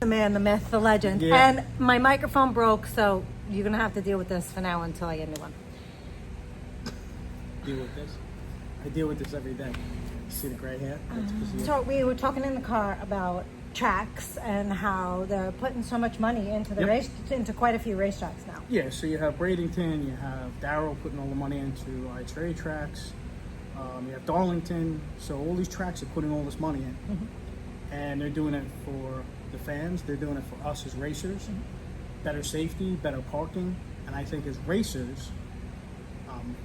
The man, the myth, the legend. Yeah. And my microphone broke, so you're gonna have to deal with this for now until I get a new one. Deal with this? I deal with this every day. See the gray hair? That's 'cause you- So we were talking in the car about tracks and how they're putting so much money into the Yep. race, into quite a few racetracks now. Yeah, so you have Bradenton, you have Darrow putting all the money into IHRA tracks, you have Darlington, so all these tracks are putting all this money in. And they're doing it for the fans, they're doing it for us as racers, better safety, better parking, and I think as racers,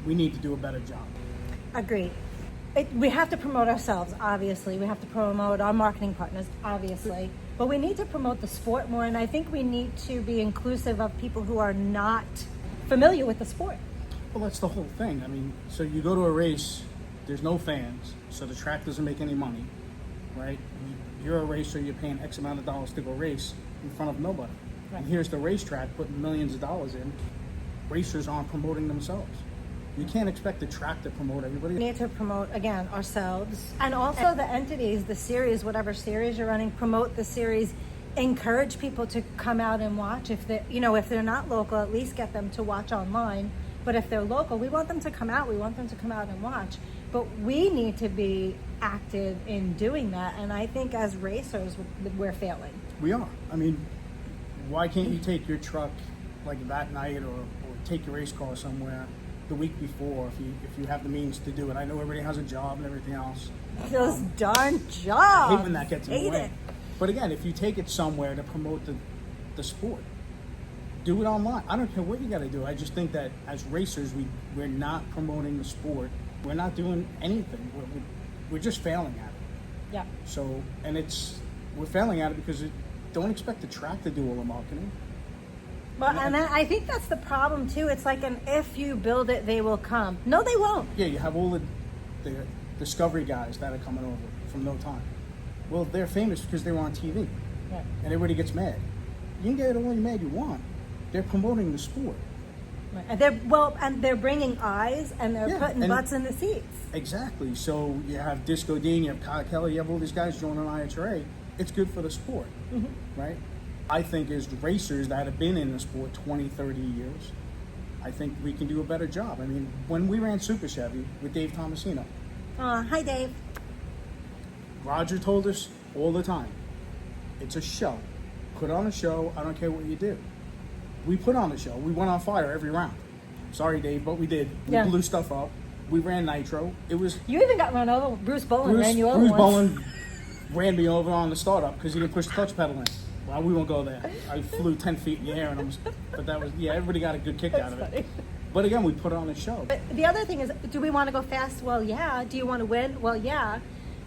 we need to do a better job. Agreed. We have to promote ourselves, obviously. We have to promote our marketing partners, obviously. But we need to promote the sport more, and I think we need to be inclusive of people who are not familiar with the sport. Well, that's the whole thing. I mean, so you go to a race, there's no fans, so the track doesn't make any money, right? You're a racer, you're paying X amount of dollars to go race in front of nobody. Right. And here's the racetrack putting millions of dollars in. Racers aren't promoting themselves. You can't expect the track to promote everybody. We need to promote, again, ourselves. And also the entities, the series, whatever series you're running, promote the series. Encourage people to come out and watch. If they're not local, at least get them to watch online. But if they're local, we want them to come out. We want them to come out and watch. But we need to be active in doing that. And I think as racers, we're failing. We are. I mean, why can't you take your truck like that night or take your race car somewhere the week before if you have the means to do it? I know everybody has a job and everything else. Those darn jobs. I hate when that gets in the Hate way. it. But again, if you take it somewhere to promote the sport, do it online. I don't care what you got to do. I just think that as racers, we're not promoting the sport. We're not doing anything. We're just failing at it. Yeah. So, and we're failing at it because don't expect the track to do all the marketing. Well, and I think that's the problem too. It's like if you build it, they will come. No, they won't. Yeah, you have all the Discovery guys that are coming over from no time. Well, they're famous because they were on TV. Yeah. And everybody gets mad. You can get all you mad you want. They're promoting the sport. Right. And they're bringing eyes and they're putting butts in the seats. Exactly. So you have Disco Dean, you have Kyle Kelly, you have all these guys joining IHRA. It's good for the sport, right? I think as racers that have been in the sport 20, 30 years, I think we can do a better job. I mean, when we ran Super Chevy with Dave Tomasino. Hi, Dave. Roger told us all the time, it's a show. Put on a show, I don't care what you do. We put on a show. We went on fire every round. Sorry, Dave, but we did. We blew stuff up. We ran nitro. It was... You even got run over. Bruce Bowen ran you over Bruce once. Bowen ran me over on the startup because he didn't push the clutch pedal in. Well, we won't go there. I flew 10 feet in the air, but that was... Yeah, everybody got a good kick out of it. Funny. But again, we put on a show. But the other thing is, do we want to go fast? Well, yeah. Do you want to win? Well, yeah.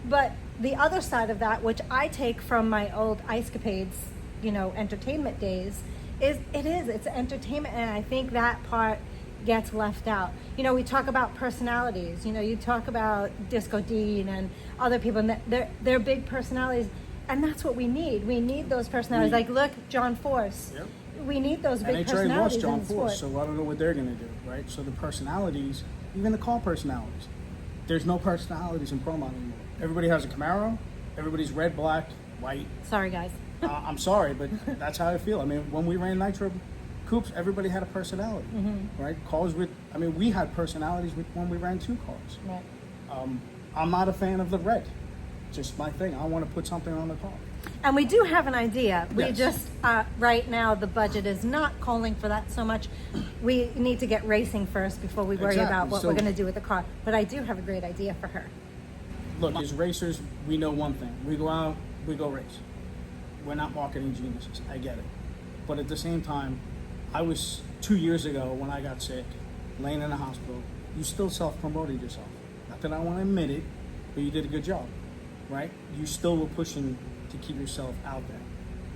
But the other side of that, which I take from my old Ice Capades, entertainment days, it's entertainment, and I think that part gets left out. We talk about personalities. You talk about Disco Dean and other people, and they're big personalities, and that's what we need. We need those personalities. Like, look, John Force. Yep. We need those big NHRA personalities lost John in the sport. Force, so I don't know what they're going to do, right? So the personalities, even the car personalities, there's no personalities in Pro Mod anymore. Everybody has a Camaro. Everybody's red, black, white. Sorry, guys. I'm sorry, but that's how I feel. I mean, when we ran Nitro Coupes, everybody had a personality, right? We had personalities when we ran two cars. Right. I'm not a fan of the red. Just my thing. I want to put something on the car. And we do have an idea. We Yes. just, right now, the budget is not calling for that so much. We need to get racing first before we worry Exactly. about what So- we're going to do with the car. But I do have a great idea for her. Look, as racers, we know one thing. We go out, we go race. We're not marketing geniuses. I get it. But at the same time, I was 2 years ago when I got sick, laying in the hospital. You still self-promoted yourself. Not that I want to admit it, but you did a good job, right? You still were pushing to keep yourself out there,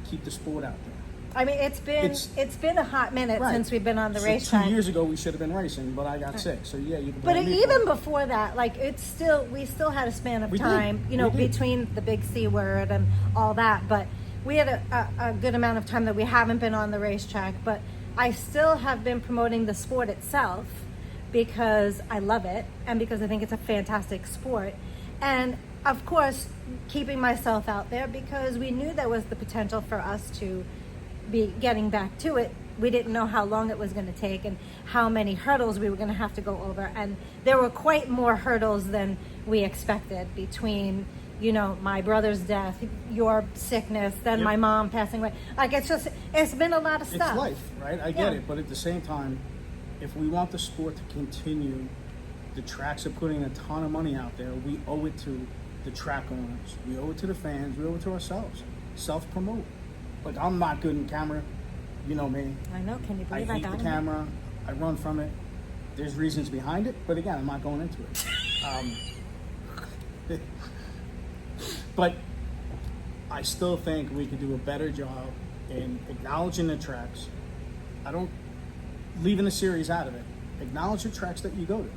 keep the sport out there. I mean, it's been a hot minute Right. since we've been on the So racetrack. 2 years ago, we should have been racing, but I got sick. So yeah, you can But blame me for even it. before that, we still had a span of We did. time, We did. between the big C word and all that. But we had a good amount of time that we haven't been on the racetrack. But I still have been promoting the sport itself because I love it and because I think it's a fantastic sport. And of course, keeping myself out there because we knew there was the potential for us to be getting back to it. We didn't know how long it was going to take and how many hurdles we were going to have to go over. And there were quite more hurdles than we expected between, you know, my brother's death, your sickness, then my mom passing away. Like, it's been a lot of stuff. It's life, right? I get it. But at the same time, if we want the sport to continue, the tracks are putting a ton of money out there. We owe it to the track owners. We owe it to the fans. We owe it to ourselves. Self-promote. Like, I'm not good in camera. You know me. I know. Can you believe I I hate got the camera. I run from it. There's reasons behind it, but again, I'm not going into it. But I still think we could do a better job in acknowledging the tracks. I don't leaving the series out of it. Acknowledge the tracks that you go to.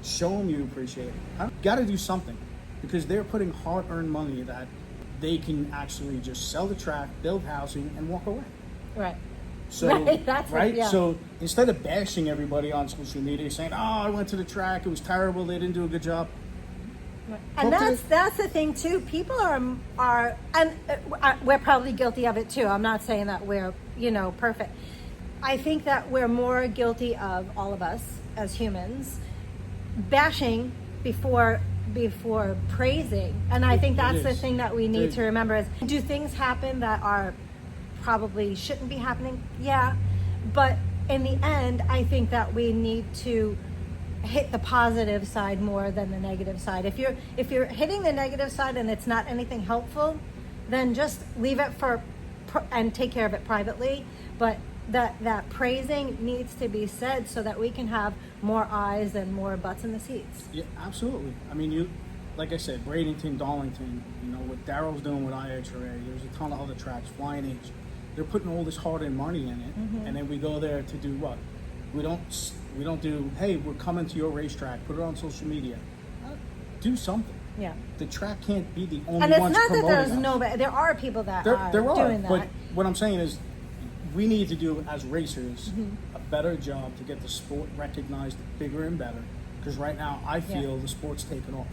Show them you appreciate it. Got to do something because they're putting hard-earned money that they can actually just sell the track, build housing, and walk away. Right. So, right. That's right? It, yeah. So instead of bashing everybody on social media, saying, "Oh, I went to the track; it was terrible. They didn't do a good job." And that's the thing too. People are and we're probably guilty of it too. I'm not saying that we're, you know, perfect. I think that we're more guilty of, all of us as humans, bashing before praising. And I think that's the thing that we need to remember is, do things happen that are probably shouldn't be happening? Yeah. But in the end, I think that we need to hit the positive side more than the negative side. If you're hitting the negative side and it's not anything helpful, then just leave it and take care of it privately. But that praising needs to be said so that we can have more eyes and more butts in the seats. Yeah, absolutely. I mean, like I said, Bradenton, Darlington, you know, what Daryl's doing with IHRA, there's a ton of other tracks, Flying H. They're putting all this hard-earned money in it, and then we go there to do what? We don't do, hey, we're coming to your racetrack, put it on social media. Do something. Yeah. The track can't be the only and it's ones not that promoting there's us. no, there are people that There are are, doing that. but what I'm saying is we need to do, as racers, a better job to get the sport recognized bigger and better. Because right now, I feel the sport's taken off,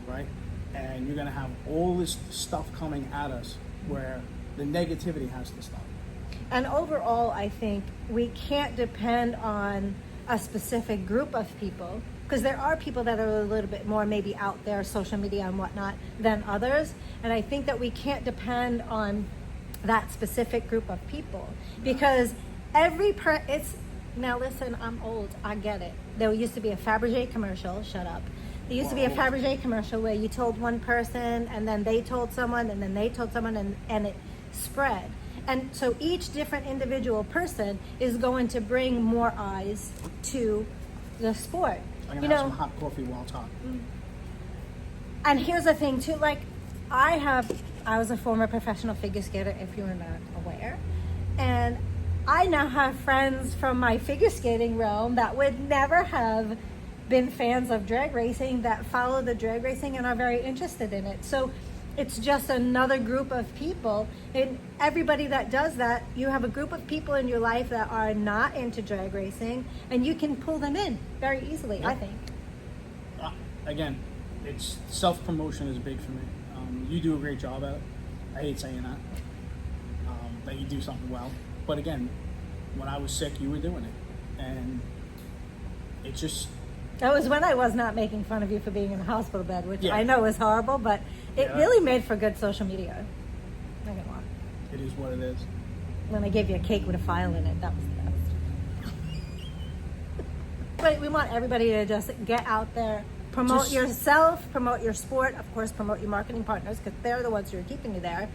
right? And you're going to have all this stuff coming at us where the negativity has to stop. And overall, I think we can't depend on a specific group of people, because there are people that are a little bit more maybe out there, social media and whatnot, than others. And I think that we can't depend on that specific group of people, because now listen, I'm old, I get it. There used to be a Fabergé commercial, shut up. There used to be a Fabergé commercial where you told one person and then they told someone and then they told someone and it spread. And so each different individual person is going to bring more eyes to the sport. I'm going to have some hot coffee while talking. And here's the thing too, like I was a former professional figure skater, if you were not aware. And I now have friends from my figure skating realm that would never have been fans of drag racing that follow the drag racing and are very interested in it. So it's just another group of people. And everybody that does that, you have a group of people in your life that are not into drag racing, and you can pull them in very easily, I think. Again, it's self-promotion is big for me. You do a great job at it. I hate saying that you do something well. But again, when I was sick, you were doing it. And it just... That was when I was not making fun of you for being in a hospital bed, which I know is horrible, but it Yeah. really made for good social media. Not gonna lie. It is what it is. When I gave you a cake with a file in it, that was the best. But we want everybody to just get out there, promote yourself, promote your sport, of course, promote your marketing partners, because they're the ones who are keeping you there.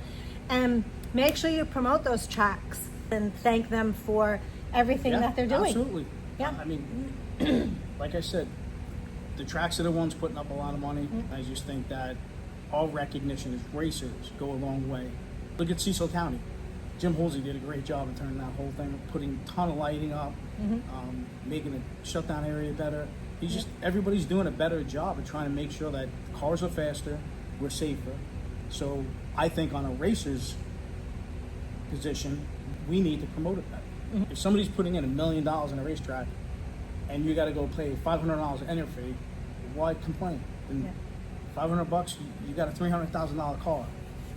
And make sure you promote those tracks and thank them for everything that they're doing. Absolutely. Yeah. I mean, like I said, the tracks are the ones putting up a lot of money. I just think that all recognition as racers go a long way. Look at Cecil County. Jim Halsey did a great job in turning that whole thing, putting a ton of lighting up, making the shutdown area better. Everybody's doing a better job of trying to make sure that cars are faster, we're safer. So I think on a racer's position, we need to promote it better. If somebody's putting in $1 million in a racetrack and you got to go pay $500 entry fee, why complain? And $500, you got a $300,000 car.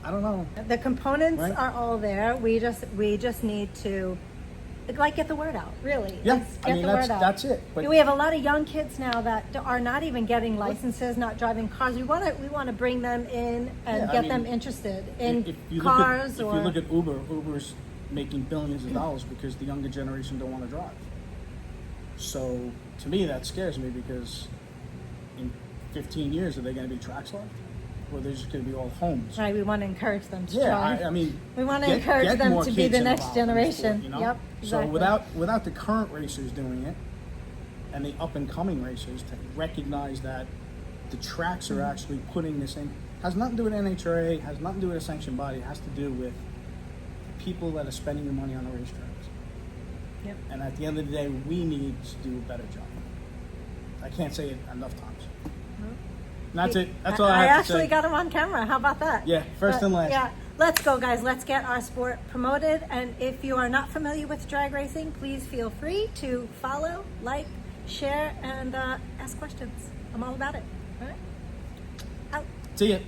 I don't know. The components Right? are all there. We just need to get the word out. Really, Yeah, Let's I get mean, the word out. that's it. But We have a lot of young kids now that are not even getting licenses, not driving cars. We want to bring them in and Yeah, I get mean, them interested in if you cars. look at, if you look at Uber's making billions of dollars because the younger generation don't want to drive. So to me, that scares me because in 15 years, are they going to be tracks left? Or they're just going to be all homes? Right, we want to encourage them to Yeah, drive. I mean, we want to get encourage them more to be kids the next involved in the generation. sport, you know? Yep, exactly. So without the current racers doing it, and the up and coming racers to recognize that the tracks are actually putting this in, has nothing to do with NHRA, has nothing to do with a sanctioned body, it has to do with people that are spending the money on the racetracks. Yep. And at the end of the day, we need to do a better job. I can't say it enough times. And that's it. That's all I have to say. actually got him on camera. How about that? Yeah, first and last. Yeah, let's go, guys. Let's get our sport promoted. And if you are not familiar with drag racing, please feel free to follow, like, share, and ask questions. I'm all about it. All right? Out. See ya.